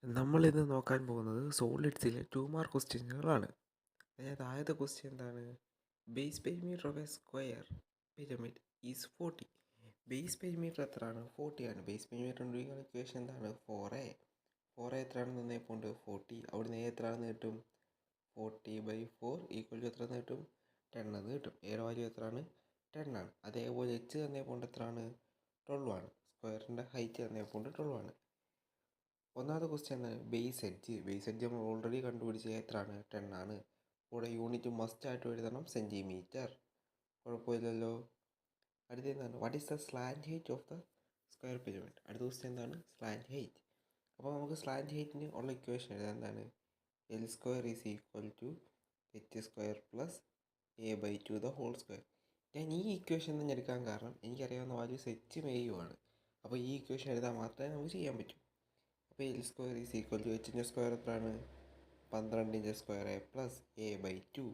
നമ്മളിന്ന് നോക്കാൻ പോകുന്നത് സോളിഡ്സിലെ 2 മാർക്ക് ക്വസ്റ്റ്യനുകളാണ്. അതായത് ആദ്യത്തെ ക്വസ്റ്റ്യൻ എന്താണ്? Base perimeter of a square pyramid is 40. Base perimeter എത്രയാണ്? 40 ആണ്. ബേസ് പെരിമീറ്റർ കണ്ടുപിടിക്കുന്ന ഇക്വേഷൻ എന്താണ്? 4a. 4a എത്രയാണെന്ന് തന്നേപ്പോണ്ട് 40. അവിടുന്ന് a എത്രയാണെന്ന് കിട്ടും? 40/4 ഈക്വൽ ടു എത്രയെന്ന് കിട്ടും? 10 എന്ന് കിട്ടും. എയുടെ വാല്യൂ എത്രയാണ്? 10 ആണ്. അതേപോലെ എച്ച് തന്നേപ്പോണ്ട് എത്രയാണ്? 12 ആണ്. സ്ക്വയറിൻ്റെ ഹൈറ്റ് തന്നേപ്പോണ്ട് 12 ആണ്. ഒന്നാമത്തെ ക്വസ്റ്റ്യൻ എന്താണ്? ബേസ് എഡ്ജ് നമ്മൾ ഓൾറെഡി കണ്ടുപിടിച്ച് എത്രയാണ്? 10 ആണ്. കൂടെ യൂണിറ്റ് മസ്റ്റ് ആയിട്ട് എഴുതണം സെൻറ്റിമീറ്റർ. കുഴപ്പമില്ലല്ലോ. അടുത്ത എന്താണ്? What is the slant height of the square pyramid? അടുത്ത ക്വസ്റ്റ്യൻ എന്താണ്? Slant height. അപ്പോൾ നമുക്ക് സ്ലാൻഡ് ഹൈറ്റിന് ഉള്ള ഇക്വേഷൻ എഴുതാം. എന്താണ്? L square is equal to H square plus a/2 the whole square. ഞാൻ ഈ ഇക്വേഷൻ തന്നെ എടുക്കാൻ കാരണം എനിക്കറിയാവുന്ന വാല്യൂസ് എച്ചും എയും ആണ്. അപ്പോൾ ഈ ഇക്വേഷൻ എഴുതാൻ മാത്രമേ നമുക്ക് ചെയ്യാൻ പറ്റൂ. അപ്പോൾ L square is equal to എച്ചിൻ്റെ സ്ക്വയർ എത്രയാണ്? 12 square A plus a/2.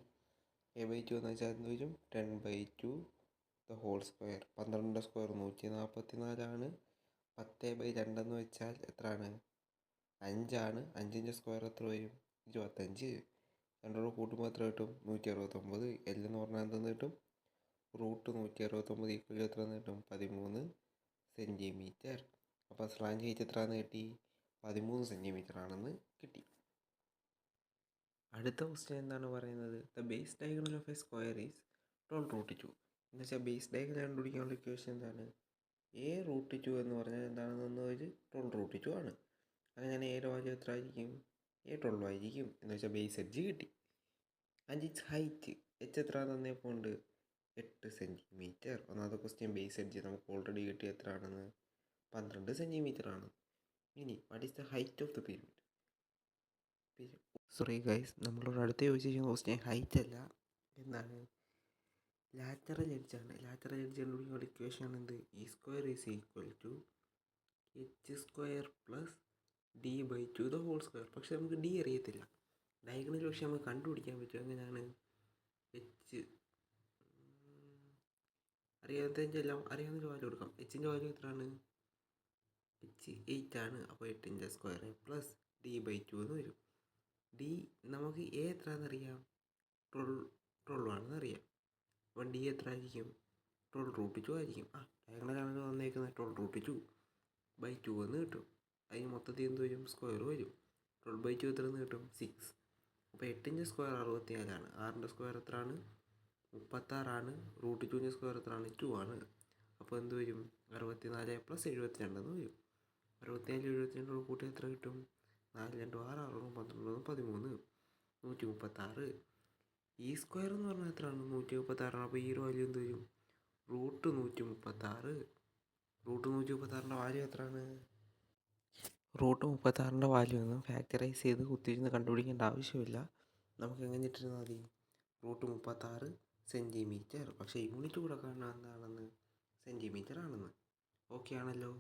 a/2 എന്ന് വെച്ചാൽ എന്ത് വരും? 10/2 ദ ഹോൾ സ്ക്വയർ. 12 സ്ക്വയർ 144 10/2 എന്ന് വെച്ചാൽ എത്രയാണ്? 5 ആണ്. 5 സ്ക്വയർ എത്ര വരും? 25. രണ്ടോടെ കൂട്ടുമ്പോൾ എത്ര കിട്ടും? 169. എൽ എന്ന് പറഞ്ഞാൽ എന്തെന്ന് കിട്ടും? √169 ഈക്വൽ എത്ര എന്ന് കിട്ടും? 13 സെൻറ്റിമീറ്റർ. അപ്പോൾ സ്ലാൻഡ് ഹൈറ്റ് എത്രയാണെന്ന് കിട്ടി? 13 സെൻറ്റിമീറ്റർ ആണെന്ന് കിട്ടി. അടുത്ത ക്വസ്റ്റ്യൻ എന്താണ് പറയുന്നത്? The base diagonal of a square is 12√2. എന്ന് വെച്ചാൽ ബേസ് ഡയഗണൽ കണ്ടുപിടിക്കാനുള്ള ഇക്വേഷൻ എന്താണ്? a√2 എന്ന് പറഞ്ഞാൽ എന്താണെന്ന് ഒരു 12√2 ആണ്. അങ്ങനെ എയുടെ വാല്യൂ എത്ര ആയിരിക്കും? a12 ആയിരിക്കും. എന്ന് വെച്ചാൽ ബേസ് എഡ്ജ് കിട്ടി. ആൻഡ് ഇറ്റ്സ് ഹൈറ്റ് എച്ച് എത്ര തന്നേപ്പോൾ ഉണ്ട്? 8 സെൻറ്റിമീറ്റർ. ഒന്നാമത്തെ ക്വസ്റ്റ്യൻ ബേസ് എഡ്ജ് നമുക്ക് ഓൾറെഡി കിട്ടി എത്ര ആണെന്ന്? 12 സെൻറ്റിമീറ്റർ ആണ്. ഇനി what is the height of the pyramid? Sorry guys, നമ്മളോട് അടുത്ത് ചോദിച്ചിരിക്കുന്ന ക്വസ്റ്റ്യൻ ഹൈറ്റ് അല്ല, എന്താണ്? ലാറ്ററൽ എഡ്ജാണ്. ലാറ്ററൽ എഡ്ജ് കണ്ടുപിടിക്കുന്ന ഇക്വേഷൻ എന്ത്? E square is equal to H square plus d/2 the whole square. പക്ഷെ നമുക്ക് ഡി അറിയത്തില്ല. ഡയഗണൽ പക്ഷെ നമുക്ക് കണ്ടുപിടിക്കാൻ പറ്റും. എങ്ങനെയാണ്? എച്ച് അറിയാത്തതെല്ലാം അറിയാവുന്ന വാല്യൂ കൊടുക്കാം. എച്ചിൻ്റെ വാല്യൂ എത്രയാണ്? എച്ച് 8 ആണ്. അപ്പോൾ 8 സ്ക്വയർ പ്ലസ് d/2 എന്ന് വരും. ഡി നമുക്ക് എ എത്രയാണെന്നറിയാം? 12 ആണെന്ന് അറിയാം. അപ്പം ഡി എത്ര ആയിരിക്കും? 12√2 ആയിരിക്കും. ഡയഗണലാണ് വന്നേക്കുന്നത് 12√2/2 എന്ന് കിട്ടും. അതിന് മൊത്തത്തിൽ എന്ത് വരും? സ്ക്വയർ വരും. 12/2 എത്ര എന്ന് കിട്ടും? 6. അപ്പോൾ 8 സ്ക്വയർ 64 ആണ്. 6 സ്ക്വയർ എത്രയാണ്? 36 ആണ്. √2 സ്ക്വയർ എത്രയാണ്? 2 ആണ്. അപ്പോൾ എന്ത് വരും? 64 + 72 എന്ന് വരും. 64 72 കൂട്ടി എത്ര കിട്ടും? 4 2 6 6 12 13 136. ഈ സ്ക്വയർ എന്ന് പറഞ്ഞാൽ എത്രയാണ്? 136 ആണ്. അപ്പോൾ ഈ ഒരു വാല്യൂ എന്ത് വരും? √136. √136ൻ്റെ വാല്യൂ എത്രയാണ്? √36ൻ്റെ വാല്യൂ ഒന്നും ഫാക്ടറൈസ് ചെയ്ത് കുത്തിയിരുന്ന് കണ്ടുപിടിക്കേണ്ട ആവശ്യമില്ല. നമുക്ക് എങ്ങനെ ഇട്ടിരുന്നാൽ മതി? √36 സെൻറ്റിമീറ്റർ. പക്ഷേ യൂണിറ്റ് കൂടെ കാണാൻ എന്താണെന്ന്? സെൻറ്റിമീറ്റർ ആണെന്ന്. ഓക്കെ ആണല്ലോ.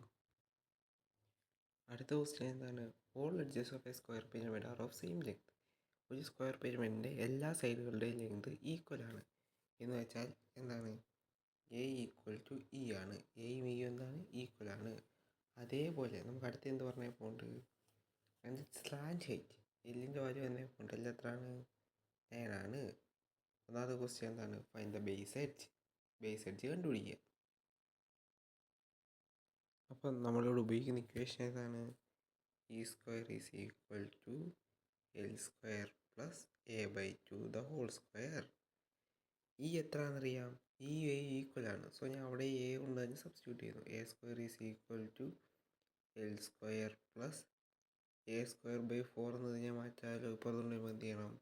അടുത്ത ക്വസ്റ്റ്യൻ എന്താണ്? All edges of a square pyramid are of same length. ഒരു സ്ക്വയർ പിരമിഡിൻ്റെ എല്ലാ സൈഡുകളുടെയും ലെങ്ത് ഈക്വൽ ആണ്. എന്ന് വെച്ചാൽ എന്താണ്? എ ഈക്വൽ ടു ഇ ആണ്. എയും ഇയും എന്താണ്? ഈക്വൽ ആണ്. അതേപോലെ നമുക്ക് അടുത്ത് എന്ത് പറഞ്ഞാൽ പോണ്ട്? സ്ലാൻഡ് ഹൈറ്റ് എല്ലിൻ്റെ വാല്യൂ തന്നെ പോണ്ട്. എല്ലാം എത്രയാണ്? 9 ആണ്. ഒന്നാമത്തെ ക്വസ്റ്റ്യൻ എന്താണ്? Find the base edge. Base edge കണ്ടുപിടിക്കുക. അപ്പം നമ്മളോട് ഉപയോഗിക്കുന്ന ഇക്വേഷൻ ഏതാണ്? E square is equal to l square plus a/2 the whole square. E എത്രയാണെന്നറിയാം? ഇ എ ഈക്വൽ ആണ്. സോ ഞാൻ അവിടെ എ കൊണ്ട് തന്നെ സബ്സ്റ്റിറ്റ്യൂട്ട് ചെയ്യുന്നു. A square is equal to l square plus a²/4 എന്നത് ഞാൻ മാറ്റാലോ. ഇപ്പോൾ അതുകൊണ്ട് എന്ത് ചെയ്യണം?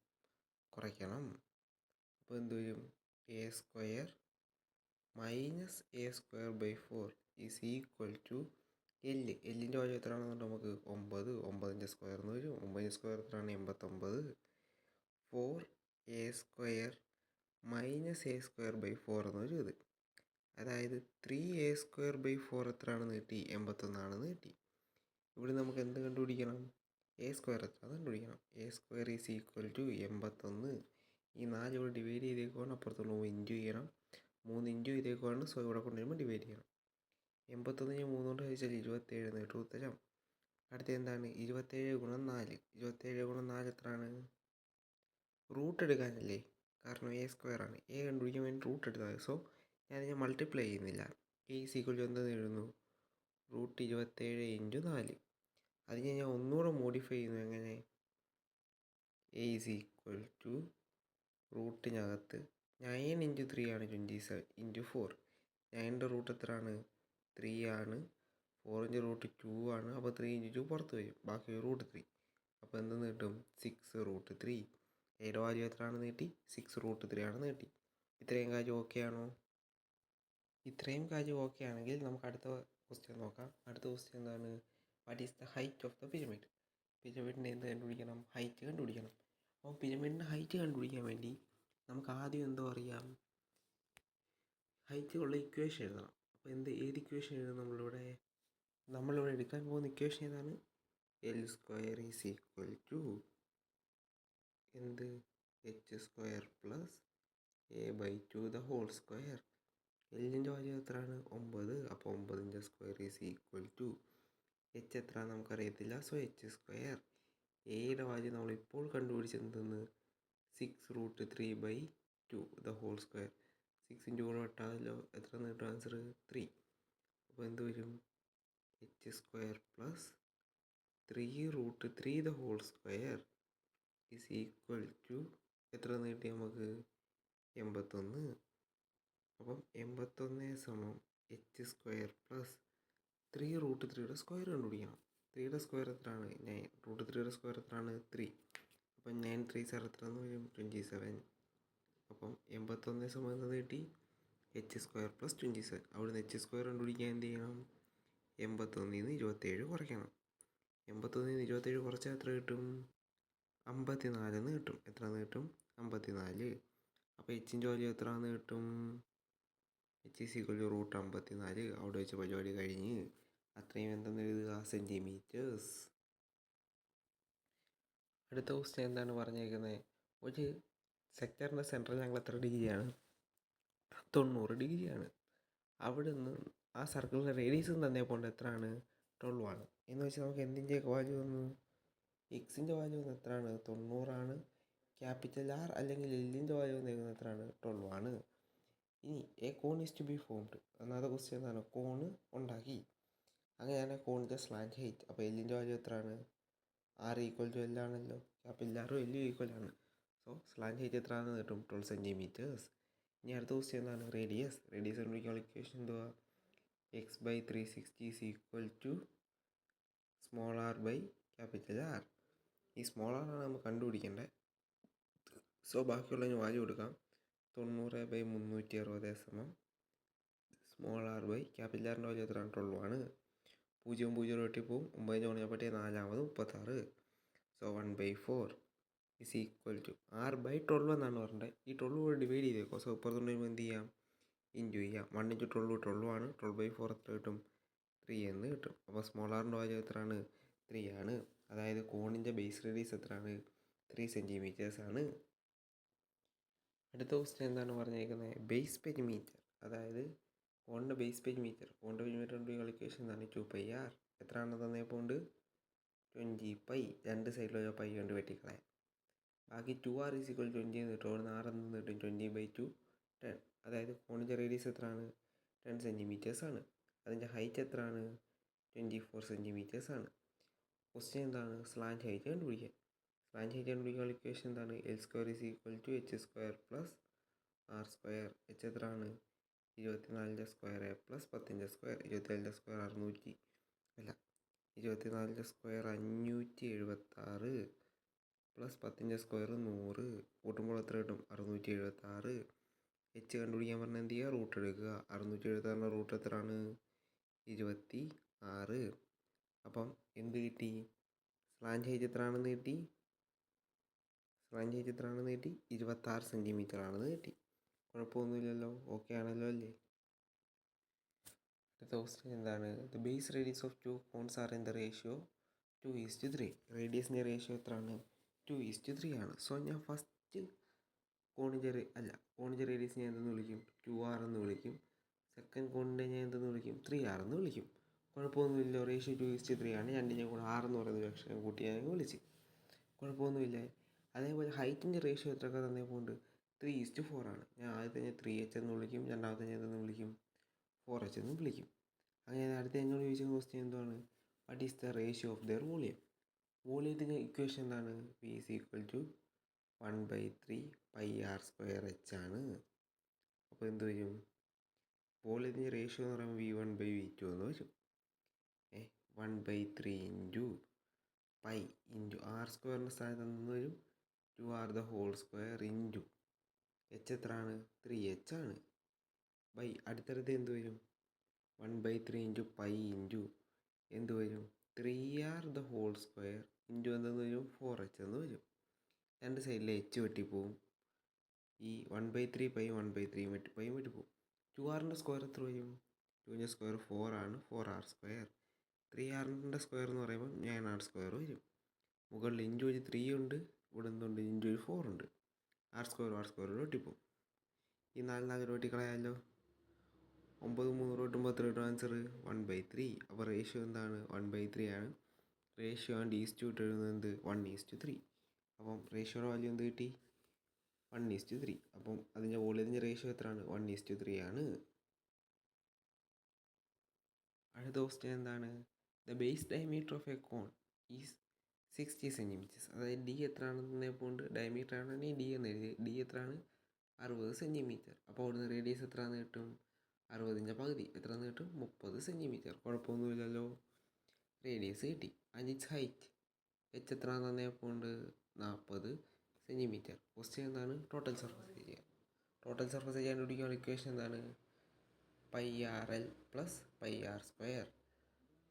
കുറയ്ക്കണം. അപ്പോൾ എന്ത് വരും? a² minus a²/4 is equal to എല്ലിൻ്റെ വാല്യൂ എത്രയാണെന്നുണ്ട് നമുക്ക് 9. 9ൻ്റെ സ്ക്വയർ എന്ന് വരും. 9ൻ്റെ സ്ക്വയർ എത്രയാണ്? 89. 4a² മൈനസ് a²/4 എന്ന് വരും ഇത്. അതായത് 3a²/4 എത്രയാണെന്ന് കിട്ടി? 81 ആണെന്ന് കിട്ടി. ഇവിടെ നമുക്ക് എന്ത് കണ്ടുപിടിക്കണം? a² എത്രയാണെന്ന് കണ്ടുപിടിക്കണം. a² is equal to 81. ഈ 4 ഇവിടെ ഡിവൈഡ് ചെയ്തേക്കുവാണ്. അപ്പുറത്തുള്ള ഇൻറ്റു ചെയ്യണം. 3 ഇൻറ്റു ചെയ്തേക്കുവാണ്. സോ ഇവിടെ കൊണ്ടുവരുമ്പോൾ ഡിവൈഡ് ചെയ്യണം. 81 3 കൊണ്ട് കഴിച്ചാൽ 27 എന്ന് കിട്ടും ഉത്തരം. അടുത്ത എന്താണ് 27 ഗുണം 4 എത്രയാണ്? റൂട്ട് എടുക്കാനല്ലേ, കാരണം A² ആണ്. A കണ്ടുപിടിക്കാൻ വേണ്ടി റൂട്ട് എടുത്താൽ മതി. സോ ഞാൻ മൾട്ടിപ്ലൈ ചെയ്യുന്നില്ല. A = എന്തെന്ന് എഴുതുന്നു? √27 × 4. അതിനെ ഞാൻ ഒന്നുകൂടെ മോഡിഫൈ ചെയ്യുന്നു. എങ്ങനെ? A = റൂട്ടിനകത്ത് 9 × 3 ആണ് 27 × 4. 9ൻ്റെ റൂട്ട് എത്രയാണ്? 3 ആണ്. 4ൻ്റെ റൂട്ട് 2 ആണ്. അപ്പോൾ 3 × 2 പുറത്ത് വരും, ബാക്കി √3. അപ്പോൾ എന്തെന്ന് കിട്ടും? 6√3. എയുടെ വാല്യൂ എത്രയാണെന്ന് കിട്ടി? 6√3 ആണെന്ന് കിട്ടി. ഇത്രയും കാര്യം ഓക്കെ ആണോ? ഇത്രയും കാര്യം ഓക്കെ ആണെങ്കിൽ നമുക്ക് അടുത്ത ക്വസ്റ്റ്യൻ നോക്കാം. അടുത്ത ക്വസ്റ്റ്യൻ എന്താണ്? What is the height of the pyramid? പിരമിഡിൻ്റെ എന്ത് കണ്ടുപിടിക്കണം? ഹൈറ്റ് കണ്ടുപിടിക്കണം. അപ്പോൾ പിരമിഡിൻ്റെ ഹൈറ്റ് കണ്ടുപിടിക്കാൻ വേണ്ടി നമുക്ക് ആദ്യം എന്തോ അറിയാം, ഹൈറ്റ് ഉള്ള ഇക്വേഷൻ എഴുതണം. അപ്പോൾ ഏത് ഇക്വേഷൻ എഴുതും? നമ്മളിവിടെ എടുക്കാൻ പോകുന്ന ഇക്വേഷൻ ഏതാണ്? L² = എന്ത്? h² + a/2 എല്ലിൻ്റെ വാല്യൂ എത്രയാണ്? 9. അപ്പോൾ 9² h എത്ര നമുക്കറിയത്തില്ല, സോ h². എയുടെ വാല്യൂ നമ്മളിപ്പോൾ കണ്ടുപിടിച്ചെന്തെന്ന്? 6√3/2 6ൻ്റെ കൂടെ വെട്ടാമല്ലോ. എത്ര കിട്ടും ആൻസർ? 3. അപ്പോൾ എന്ത് വരും? h² + 3√3² എത്ര കിട്ടി നമുക്ക്? 81. അപ്പം 81 = h² + 3√3യുടെ സ്ക്വയർ കണ്ടുപിടിക്കണം. 3യുടെ സ്ക്വയർ എത്രയാണ്? 9. √3യുടെ സ്ക്വയർ എത്രയാണ്? 3. അപ്പം 9 3s എത്രയെന്ന് വരും? 27. അപ്പം 81 എന്നത് കിട്ടി? h² + 27. അവിടുന്ന് h² കണ്ടുപിടിക്കാൻ എന്ത് ചെയ്യണം? 81ൽ നിന്ന് 27 കുറയ്ക്കണം. 81ൽ നിന്ന് 27 കുറച്ചാൽ എത്ര കിട്ടും? 54 കിട്ടും. എത്രയെന്ന് കിട്ടും? 54. അപ്പോൾ എച്ചിൻ്റെ വാല്യൂ എത്രയാണെന്ന് കിട്ടും? h = √54. അവിടെ വെച്ച് പരിപാടി കഴിഞ്ഞ്. അത്രയും എന്തെന്ന് എഴുതുക? സെൻറ്റിമീറ്റേഴ്സ്. അടുത്ത ക്വസ്റ്റ്യൻ എന്താണ് പറഞ്ഞേക്കുന്നത്? ഒരു സെക്ടറിൻ്റെ സെൻട്രൽ ആംഗിൾ എത്ര ഡിഗ്രിയാണ്? 90 ഡിഗ്രിയാണ്. അവിടെ നിന്ന് ആ സർക്കിളിൻ്റെ റേഡിയസ് തന്നെ പോകേണ്ടത് എത്രയാണ്? 12 ആണ്. എന്ന് വെച്ചാൽ നമുക്ക് എന്തിൻ്റെയൊക്കെ വാല്യൂ വന്നു? എക്സിൻ്റെ വാല്യൂ വന്ന് എത്രയാണ്? 90 ആണ്. R അല്ലെങ്കിൽ എല്ലിൻ്റെ വാല്യൂ വന്നിരിക്കുന്നത് എത്രയാണ്? 12 ആണ്. ഇനി a cone is to be formed. ഒന്നാമത്തെ ക്വസ്റ്റ്യൻ എന്താണ്? കോണ് ഉണ്ടാക്കി. അങ്ങനെയാണ് കോണിൻ്റെ സ്ലാൻഡ് ഹൈറ്റ്. അപ്പോൾ എല്ലിൻ്റെ വാല്യൂ എത്രയാണ്? R = L ആണല്ലോ. R L ഈക്വലാണ്. സോ സ്ലാൻഡ് ഹൈറ്റ് എത്രയാണെന്ന് കിട്ടും? 12 സെൻറ്റിമീറ്റേഴ്സ്. ഇനി അടുത്ത ക്വസ്റ്റ്യൻ എന്താണ്? റേഡിയസ് കണ്ടുപിടിക്കാനുള്ള ഇക്വേഷൻ എന്തുവാ? x/360 = r/R. ഈ സ്മോൾ r ആണ് നമുക്ക് കണ്ടുപിടിക്കേണ്ടത്. സോ ബാക്കിയുള്ളതിന് വാല്യൂ കൊടുക്കാം. 90/360 r/R. വാല്യൂ എത്രയാണ്? 12 ആണ്. 0 0 വെട്ടിപ്പോവും. 9 കുറഞ്ഞപ്പറ്റേ 4 36. സോ 1/4 = r/12 എന്നാണ് പറഞ്ഞത്. ഈ 12 ഡിവൈഡ് ചെയ്തേക്കോ. സോ ഇപ്പുറത്തുകൊണ്ട് വരുമ്പോൾ എന്ത് ചെയ്യാം? ഇൻറ്റു ചെയ്യാം. 1 × 12 12 ആണ്. 12/4 എത്ര കിട്ടും? 3 എന്ന് കിട്ടും. അപ്പോൾ സ്മോൾ ആറിൻ്റെ വാല്യൂ എത്രയാണ്? 3 ആണ്. അതായത് കോണിൻ്റെ ബേസ് റേഡിയസ് എത്രയാണ്? 3 സെൻറ്റിമീറ്റേഴ്സ് ആണ്. അടുത്ത ക്വസ്റ്റ്യൻ എന്താണ് പറഞ്ഞേക്കുന്നത്? ബേസ് പെരിമീറ്റർ, അതായത് കോണിൻ്റെ ബേസ് പെരിമീറ്റർ. കോണിൻ്റെ പെരിമീറ്ററിൻ്റെ ഇക്വേഷൻ എന്താണ്? 2πr. എത്രയാണ് തന്നേപ്പോൾ? 20π. രണ്ട് സൈഡിലുള്ള പൈ കൊണ്ട് വെട്ടിക്കളയാം. ബാക്കി 2r = 20 എന്ന് കിട്ടും. അവിടെ നിന്ന് r എന്ന് കിട്ടും? 20/2 10. അതായത് കോണിൻ്റെ റേഡിയസ് എത്രയാണ്? 10 സെൻറ്റിമീറ്റേഴ്സ് ആണ്. അതിൻ്റെ ഹൈറ്റ് എത്രയാണ്? 24 സെൻറ്റിമീറ്റേഴ്സ് ആണ്. ക്വസ്റ്റ്യൻ എന്താണ്? സ്ലാൻഡ് ഹൈറ്റ് കണ്ടുപിടിക്കാൻ. സ്ലാൻഡ് ഹൈറ്റ് കണ്ടുപിടിക്കാനുള്ള ഇക്വേഷൻ എന്താണ്? L² = h² + r². h എത്രയാണ്? 24ൻ്റെ സ്ക്വയർ പ്ലസ് 10ൻ്റെ സ്ക്വയർ. 24ൻ്റെ സ്ക്വയർ 600 അല്ല 24ൻ്റെ സ്ക്വയർ 576 പ്ലസ് 10ൻ്റെ സ്ക്വയർ 100. കൂട്ടുമ്പോൾ എത്ര കിട്ടും? 676. h കണ്ടുപിടിക്കാൻ പറഞ്ഞാൽ എന്ത് ചെയ്യുക? റൂട്ട് എടുക്കുക. 676ൻ്റെ റൂട്ട് എത്രയാണ്? 26. അപ്പം എന്ത് കിട്ടി? സ്ലാൻഡ് ഹൈറ്റ് എത്രയാണെന്ന് കിട്ടി? 26 സെൻറ്റിമീറ്റർ ആണെന്ന് കിട്ടി. കുഴപ്പമൊന്നുമില്ലല്ലോ. ഓക്കെ ആണല്ലോ അല്ലേ? അടുത്ത ക്വസ്റ്റ്യൻ എന്താണ്? The base radius of 2 cones are in the ratio 2:3. റേഡിയസിൻ്റെ റേഷ്യോ എത്രയാണ്? 2:3 ആണ്. സോ ഞാൻ ഫസ്റ്റ് കോണിൻ്റെ റേഡിയസ് ഞാൻ എന്തെന്ന് വിളിക്കും? 2r എന്ന് വിളിക്കും. സെക്കൻഡ് കോണിൻ്റെ ഞാൻ എന്തെന്ന് വിളിക്കും? 3r എന്ന് വിളിക്കും. കുഴപ്പമൊന്നുമില്ല. റേഷ്യോ 2:3 ആണ്. രണ്ടിൻ്റെ കൂടെ 6 എന്ന് പറയുന്ന ഒരു അക്ഷരം കൂട്ടി ഞാൻ വിളിച്ച്. കുഴപ്പമൊന്നുമില്ല. അതേപോലെ ഹൈറ്റിൻ്റെ റേഷ്യോ എത്രയൊക്കെ തന്നെ പോകുന്നുണ്ട്, 3:4 ആണ്. ഞാൻ ആദ്യത്തെ ഞാൻ 3h എന്ന് വിളിക്കും, രണ്ടാമത്തെ ഞാൻ എന്തെന്ന് വിളിക്കും, 4h എന്ന് വിളിക്കും. അങ്ങനെ അടുത്ത എന്നോട് ചോദിച്ച ക്വസ്റ്റ്യൻ എന്താണ്, what is the ratio of their volume. വോളിയത്തിൻ്റെ ഇക്വേഷൻ എന്താണ്, V = 1/3 πr²h ആണ്. അപ്പോൾ എന്ത് വരും, വോളിയത്തിൻ്റെ റേഷ്യോ എന്ന് പറയുമ്പോൾ V1/V2 എന്ന് വരും. 1/3 ഇൻറ്റു പൈ ഇൻറ്റു r² സ്ഥാനത്ത് നിന്ന് വരും 2r² ഇൻറ്റു h എത്രയാണ്, 3h ആണ്. ബൈ അടുത്തടുത്ത് എന്ത് വരും, 1/3 ഇൻറ്റു പൈ ഇൻറ്റു എന്ത് വരും, 3r² ഇൻറ്റു എന്തെന്ന് വരും, 4h എന്ന് വരും. രണ്ട് സൈഡിലെ h വെട്ടിപ്പോവും. ഈ 1/3 പൈ 1/3 പൈ വെട്ടിപ്പോവും. 2r² എത്ര വരും, 2 4 ആണ്, 4r². 3r² എന്ന് പറയുമ്പോൾ 9r² വരും. മുകളിൽ ഇൻറ്റു ഒരു 3 ഉണ്ട്, ഇവിടെ എന്തുണ്ട്, ഇൻറ്റു ഒരു 4 ഉണ്ട്. r² വെട്ടിപ്പോവും. ഈ 4 വെട്ടിക്കളയാമല്ലോ. 9 3 8 ആൻസർ 1/3. അപ്പോൾ റേഷ്യോ എന്താണ്, 1/3 ആണ്. റേഷ്യോ ആൻഡ് ഈസ്റ്റ്യൂട്ട് എഴുതുന്നത് 1:3. അപ്പം റേഷ്യോയുടെ വാല്യൂ എന്ത് കിട്ടി, 1:3. അപ്പം അതിൻ്റെ വോളിയത്തിൻ്റെ റേഷ്യോ എത്രയാണ്, 1:3 ആണ്. അടുത്ത ക്വസ്റ്റ്യൻ എന്താണ്, the base diameter of a cone is 60 centimetres. അതായത് ഡി എത്രയാണെന്ന് പോണ്ട്, ഡയമീറ്റർ ആണെങ്കിൽ ഡി എന്ന് എഴുതി. ഡി എത്രയാണ്, 60 സെൻറ്റിമീറ്റർ. അപ്പോൾ അവിടുന്ന് റേഡിയസ് എത്രയാണെന്ന് കിട്ടും, 60ൻ്റെ പകുതി എത്രയാണെന്ന് കിട്ടും, 30 സെൻറ്റിമീറ്റർ. കുഴപ്പമൊന്നുമില്ലല്ലോ, റേഡിയസ് കിട്ടി. ആൻഡ് ഇറ്റ്സ് ഹൈറ്റ് എച്ച് എത്രയാണെന്ന് തന്നെ പോണ്ട്, 40 സെൻറ്റിമീറ്റർ. ക്വസ്റ്റ്യൻ എന്താണ്, total surface area. Total surface area കണ്ടുപിടിക്കാനുള്ള ഇക്വേഷൻ എന്താണ്, πrl + πr².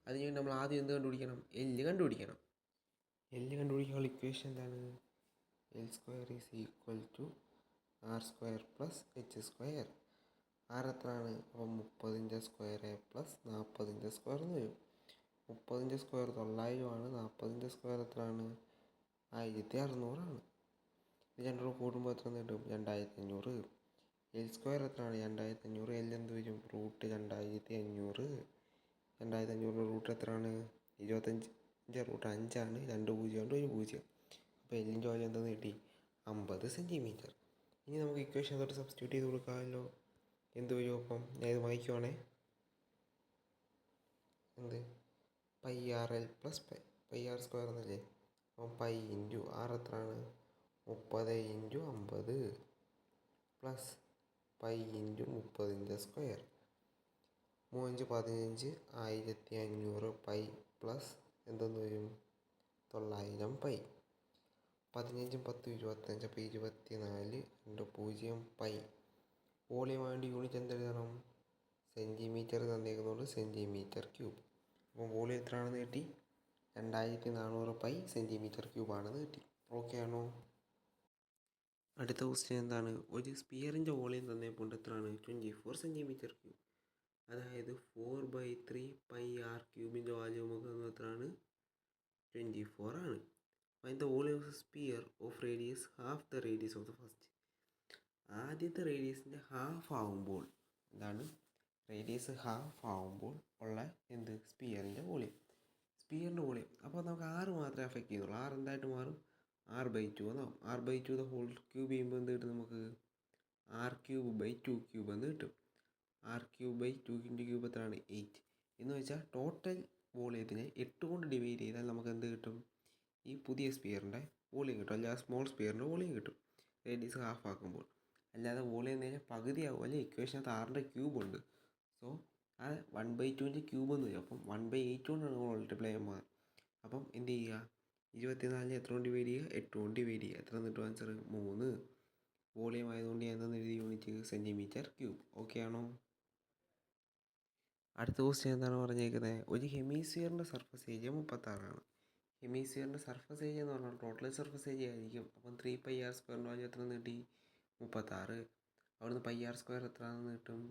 അതിന് നമ്മൾ ആദ്യം എന്ത് കണ്ടുപിടിക്കണം, എല്ല് കണ്ടുപിടിക്കണം. എല്ല് കണ്ടുപിടിക്കാനുള്ള ഇക്വേഷൻ എന്താണ്, L² = r² + h². r എത്രയാണ്, അപ്പം 30² + 40² എന്ന് വരും. 30² 900 ആണ്, 40² എത്രയാണ്, 1600 ആണ്. ഇത് രണ്ടും കൂടുമ്പോൾ എത്ര കിട്ടും, 2500. L² എത്രയാണ്, 2500. L എന്ത് വരും, √2500. 2500 റൂട്ട് എത്രയാണ്, 25. √5 ആണ്, 2 0 ഉണ്ട്, 1 0. അപ്പോൾ എല്ലിൻ്റെ വാല്യൂ എന്താണെന്ന് കിട്ടി, 50 സെൻറ്റിമീറ്റർ. ഇനി നമുക്ക് ഇക്വേഷൻ തൊട്ട് സബ്സ്റ്റിറ്റ്യൂട്ട് ചെയ്ത് കൊടുക്കാമല്ലോ. എന്ത് വരും അപ്പം, ഞാൻ ഇത് വായിക്കുവാണേ. എന്ത്, πrl + πr² എന്നല്ലേ. അപ്പം പൈ ഇൻറ്റു r എത്രയാണ്, 30 into 50 plus pi into 30² 3 5 15 1500 pi plus എന്തെന്ന് വരും, 900 പൈ. 15 10 25, അപ്പോൾ 24 2 0 പൈ. വോളിയം വേണ്ടി യൂണിറ്റ് എന്തെഴുതണം, സെൻറ്റിമീറ്റർ തന്നേക്കുന്നതുകൊണ്ട് സെൻറ്റിമീറ്റർ ക്യൂബ്. അപ്പോൾ വോളിയം എത്രയാണെന്ന് കിട്ടി, 2400 പൈ സെൻറ്റിമീറ്റർ ക്യൂബ് ആണെന്ന് കിട്ടി. ഓക്കെ ആണോ. അടുത്ത ക്വസ്റ്റ്യൻ എന്താണ്, ഒരു സ്പിയറിൻ്റെ വോളിയം തന്നേപ്പോണ്ട് എത്രയാണ്, 24 സെൻറ്റിമീറ്റർ ക്യൂബ്. അതായത് 4/3 πr³ വാല്യൂ നമുക്ക് എത്രയാണ്, 24 ആണ്. അതിൻ്റെ volume of sphere of radius half the radius of the first. ആദ്യത്തെ റേഡിയസിൻ്റെ ഹാഫ് ആവുമ്പോൾ, എന്താണ്, റേഡിയസ് ഹാഫ് ആവുമ്പോൾ ഉള്ള എന്ത്, സ്പിയറിൻ്റെ വോളിയം. അപ്പോൾ നമുക്ക് 6 മാത്രമേ അഫക്റ്റ് ചെയ്യുന്നുള്ളൂ. 6 എന്തായിട്ട് മാറും, r/2 എന്നാവും. r/2 ദ ഹോൾ ക്യൂബ് ചെയ്യുമ്പോൾ എന്ത് കിട്ടും നമുക്ക്, r³ / 2³ എന്ന് കിട്ടും. r³/2 എത്രയാണ്, 8 എന്ന് വെച്ചാൽ ടോട്ടൽ വോളിയത്തിനെ 8 കൊണ്ട് ഡിവൈഡ് ചെയ്താൽ നമുക്ക് എന്ത് കിട്ടും, ഈ പുതിയ സ്പിയറിൻ്റെ വോളിയം കിട്ടും. അല്ലാതെ സ്മോൾ സ്പിയറിൻ്റെ വോളിയം കിട്ടും റേഡിയസ് ഹാഫ് ആക്കുമ്പോൾ. അല്ലാതെ വോളിയം എന്ന് കഴിഞ്ഞാൽ പകുതിയാവും. അല്ലെ, ഇക്വേഷനകത്ത് r ക്യൂബ് ഉണ്ട്. സോ ആ 1/2 ക്യൂബ് എന്ന് വരും. അപ്പം 1/8 കൊണ്ടാണ് നമ്മൾ മൾട്ടിപ്ലൈ ചെയ്യാൻ പോകുന്നത്. അപ്പം എന്ത് ചെയ്യുക, 24 എത്ര കൊണ്ട് ഡിവൈഡ് ചെയ്യുക, 8 കൊണ്ട് ഡിവൈഡ് ചെയ്യുക. എത്ര കിട്ടും ആൻസർ, 3. വോളിയം ആയതുകൊണ്ട് ഞാൻ എന്താണെന്ന് എഴുതി, യൂണിറ്റ് സെൻറ്റിമീറ്റർ ക്യൂബ്. ഓക്കെ ആണോ. അടുത്ത ക്വസ്റ്റ്യൻ എന്താണ് പറഞ്ഞേക്കുന്നത്, ഒരു ഹെമിസ്ഫിയറിൻ്റെ സർഫസ് ഏരിയ 36 ആണ്. ഹെമിസ്ഫിയറിൻ്റെ സർഫസ് ഏരിയ എന്ന് പറഞ്ഞാൽ ടോട്ടൽ സർഫസ് ഏരിയ ആയിരിക്കും. അപ്പം 3πr² വാല്യൂ എത്ര കിട്ടി, 36. അവിടുന്ന് πr² എത്രയാണെന്ന് കിട്ടും,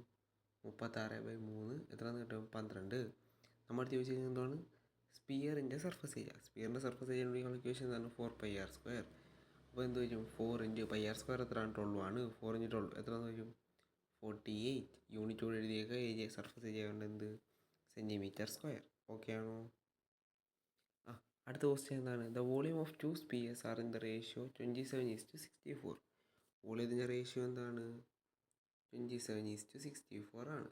36/3 എത്രയാണെന്ന് കിട്ടും, 12. നമ്മൾ ചോദിച്ചു കഴിഞ്ഞാൽ എന്താണ്, സ്പിയറിൻ്റെ സർഫസ് ഏരിയ. സ്പിയറിൻ്റെ സർഫസ് ഏരിയ ഇക്വേഷൻ എന്താണ്, 4πr². അപ്പോൾ എന്ത് വരും, 4 × πr² എത്രയാണ്, 12 ആണ്. 4 × 12 എത്രയാണെന്ന് വരും, 48. യൂണിറ്റോട് എഴുതിയേക്കുക, ഏരിയ സർഫസ് ഏരിയ കൊണ്ട് എന്ത്, സെൻറ്റിമീറ്റർ സ്ക്വയർ. ഓക്കെ ആണോ? ആ അടുത്ത ക്വസ്റ്റ്യൻ എന്താണ്? The volume of two spheres are in the ratio 27:64. വോളിയത്തിൻ്റെ റേഷ്യോ എന്താണ്? 27:64 ആണ്.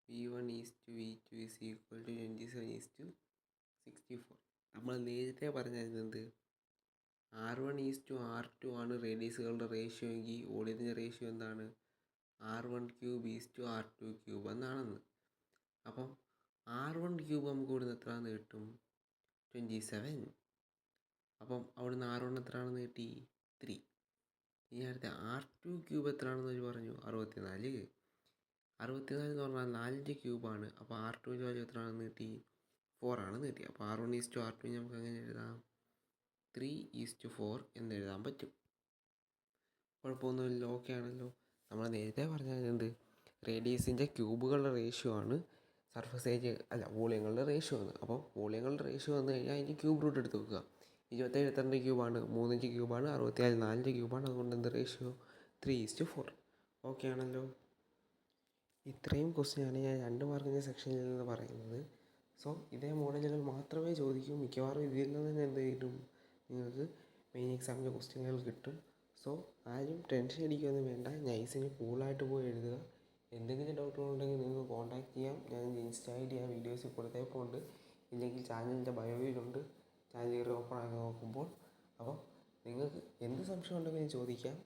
V1:V2 is equal to 27:64. നമ്മൾ നേരത്തെ പറഞ്ഞിരുന്നത് R1:R2 ആണ് റേഡിയസുകളുടെ റേഷ്യോ എങ്കിൽ വോളിയത്തിൻ്റെ റേഷ്യോ എന്താണ്? R1³ എന്നാണെന്ന്. അപ്പം R1³ നമുക്ക് ഇവിടുന്ന് എത്രയാണെന്ന് കിട്ടും? 27. അപ്പം അവിടുന്ന് R1 എത്രയാണെന്ന് കിട്ടി? 3. ഇനി അടുത്ത R2³ എത്രയാണെന്ന് പറഞ്ഞു? 64. 64 എന്ന് പറഞ്ഞാൽ 4ൻ്റെ ക്യൂബാണ്. അപ്പോൾ R2ൻ്റെ വാല്യൂ എത്രയാണെന്ന് കിട്ടി? 4 ആണെന്ന് കിട്ടി. അപ്പോൾ R1:R2 നമുക്ക് അങ്ങനെ എഴുതാം 3:4 എന്ന് എഴുതാൻ പറ്റും. കുഴപ്പമൊന്നുമില്ലല്ലോ, ഓക്കെ ആണല്ലോ. നമ്മൾ നേരത്തെ പറഞ്ഞത് റേഡിയസിൻ്റെ ക്യൂബുകളുടെ റേഷ്യോ ആണ് സർഫസ് ഏരിയ വോളിയങ്ങളുടെ റേഷ്യോ ആണ്. അപ്പോൾ വോളിയങ്ങളുടെ റേഷ്യോ വന്നു കഴിഞ്ഞാൽ അതിൻ്റെ ക്യൂബ് റൂട്ട് എടുത്ത് വെക്കുക. 27 എത്രൻ്റെ ക്യൂബാണ്? 3ൻ്റെ ക്യൂബാണ്. 64 4ൻ്റെ ക്യൂബാണ്. അതുകൊണ്ട് എന്ത് റേഷ്യോ? 3:4. ഓക്കെ ആണല്ലോ. ഇത്രയും ക്വസ്റ്റ്യനാണ് ഞാൻ 2 മാർക്കിൻ്റെ സെക്ഷനിൽ നിന്ന് പറയുന്നത്. സോ ഇതേ മോഡലുകൾ മാത്രമേ ചോദിക്കൂ. മിക്കവാറും ഇതിൽ നിന്ന് തന്നെ എന്ത് കിട്ടും? നിങ്ങൾക്ക് മെയിൻ എക്സാമിൻ്റെ ക്വസ്റ്റ്യനുകൾ കിട്ടും. സോ ആരും ടെൻഷൻ അടിക്കുകയൊന്നും വേണ്ട. നൈസിന് കൂളായിട്ട് പോയി എഴുതുക. എന്തെങ്കിലും ഡൗട്ടുകളുണ്ടെങ്കിൽ നിങ്ങൾക്ക് കോൺടാക്ട് ചെയ്യാം. ഞാൻ ഇൻസ്റ്റ ID ആ വീഡിയോസിൽ കൊടുത്തേപ്പുണ്ട്. ഇല്ലെങ്കിൽ ചാനലിൻ്റെ ബയോയിലുണ്ട്. ചാനൽ കയറി ഓപ്പൺ ആക്കി നോക്കുമ്പോൾ. അപ്പോൾ നിങ്ങൾക്ക് എന്ത് സംശയം ഉണ്ടെങ്കിലും ചോദിക്കാം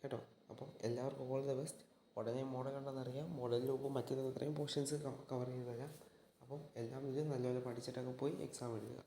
കേട്ടോ. അപ്പം എല്ലാവർക്കും ഓൾ ദ ബെസ്റ്റ്. ഉടനെ മോഡൽ കണ്ടെന്നറിയാം. മോഡലിന് മുമ്പ് മറ്റേത് ഇത്രയും പോർഷൻസ് കവർ ചെയ്ത് തരാം. അപ്പം എല്ലാം ഇത് നല്ലപോലെ പഠിച്ചിട്ടൊക്കെ പോയി എക്സാം എഴുതുക.